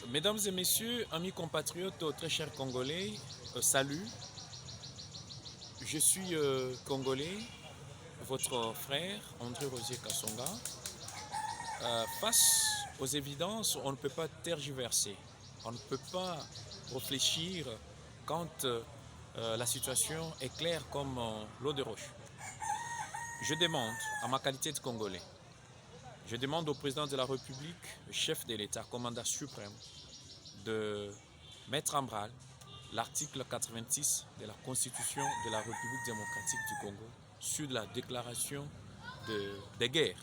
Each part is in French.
Mesdames et messieurs, amis compatriotes, très chers Congolais, salut. Je suis Congolais, votre frère André Rosier Kassonga. Face aux évidences, on ne peut pas tergiverser, on ne peut pas réfléchir quand la situation est claire comme l'eau de roche. Je demande, à ma qualité de Congolais, je demande au président de la République, le chef de l'État, commandant suprême, de mettre en branle l'article 86 de la Constitution de la République démocratique du Congo sur la déclaration de guerre.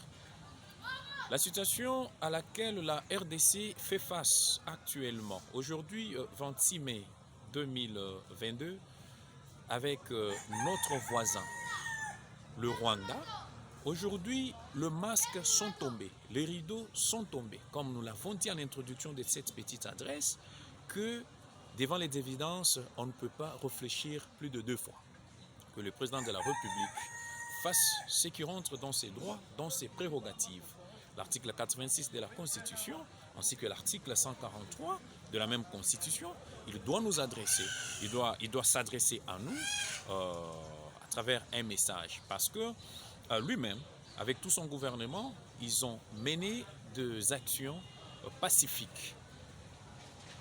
La situation à laquelle la RDC fait face actuellement, aujourd'hui 26 mai 2022, avec notre voisin, le Rwanda, aujourd'hui les masques sont tombés, les rideaux sont tombés, comme nous l'avons dit en introduction de cette petite adresse, que devant les évidences, on ne peut pas réfléchir plus de 2 fois. Que le président de la République fasse ce qui rentre dans ses droits, dans ses prérogatives. L'article 86 de la Constitution, ainsi que l'article 143 de la même Constitution, il doit nous adresser, il doit s'adresser à nous à travers un message. Parce que lui-même, avec tout son gouvernement, ils ont mené des actions pacifiques,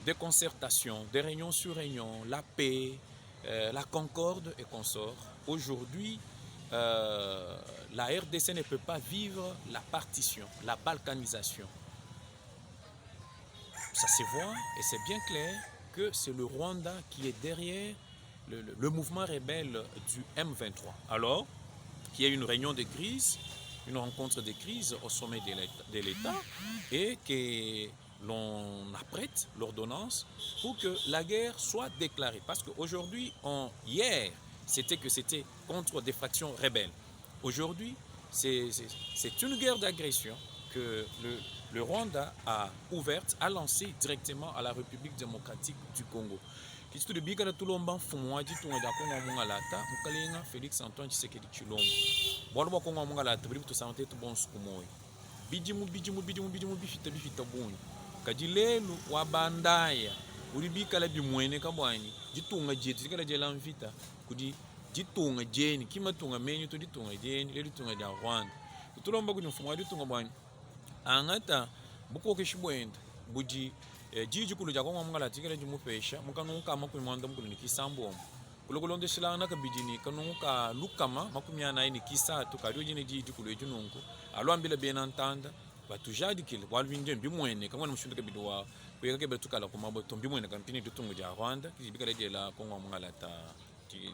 des concertations, des réunions sur réunions, la paix, la concorde et consorts. Aujourd'hui, la RDC ne peut pas vivre la partition, la balkanisation. Ça se voit et c'est bien clair que c'est le Rwanda qui est derrière le mouvement rebelle du M23. Alors qu'il y a une réunion de crise, une rencontre de crise au sommet de l'État et que l'on apprête l'ordonnance pour que la guerre soit déclarée. Parce qu'aujourd'hui, hier, c'était contre des fractions rebelles. Aujourd'hui, c'est une guerre d'agression que le Rwanda a ouverte, a lancée directement à la République démocratique du Congo. Kitu de bika na tulomba mfumu waji tunga da Kongo munga lata mukalenga Félix Antoine Tshisekedi Tshilombo. Bwalo ba Kongo munga lata bili to santé to bon sukumoy. Bijimu bifita bunyu. Kajilelu wa bandaya uri bika la bimwene kabwani jitunga jetu zikala jela mvita kudi jitunga jeni kima tunga menyu to ditunga jeni le ditunga da Rwanda. Tulomba kuni mfumu waji tunga bwani angata buko kishibwenda buji jiji kulu jako ngwa mungala tikele jumupesha mukanuka makumi mwanda mukulu ni kisambo kulokolonde shilana kabijini kanuka lukama makumi ana ni kisatu kalio jini jiji kulu ejununku alwambila bena ntanda batujadi kile walvinje mbimwene kamwe mushindu kabidwa kuyeka ke betukala kumabo tombimwene kampini dutungu ja Rwanda kizibikala jela kongwa mungala ta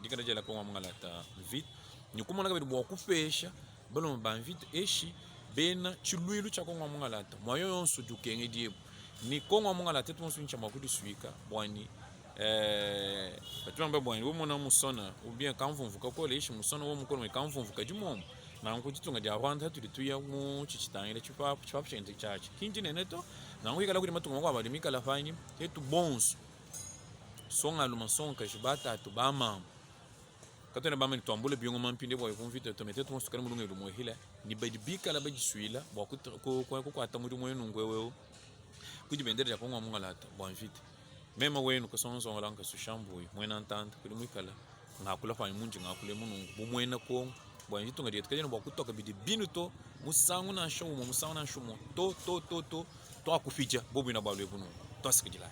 dikala jela kongwa mungala ta vite nyukuma nakabidwa kupesha balo banvite eshi bena chilwilu cha kongwa mungala ta moyo yonsu dukenge diebo ni Kongo munga la tete monsu nchamba kudi suika bwani batumba bwani wo mona musona ou bien kamvumvuka ko leishi musona wo mukono kamvumvuka jimomo na nkujitunga dia Rwanda tuli tuya mu chichitangile chipapu chente chachi kinji neneto na ngwikala kudi matunga kwa bali mikala fanyi etu bonsu songa luma songa jibata tu bama katone bama ni twambule biongo mampinde boy konvite to metete monsu kana mulunga lumo hila ni badibika la bajisuila bwa ko atamudu moyo ngwewe kujibendera Kongo munga lata bon vite même wenu ko sonzo ngolanga sushambuyi mwena ntanda kuli mwikala ngakula fa munji ngakule munungu bumwena ko bon vite ngadi tukajena bwa kutoka bidi binuto musangu na shomo to akufija bobu na balwe bunu to asikijila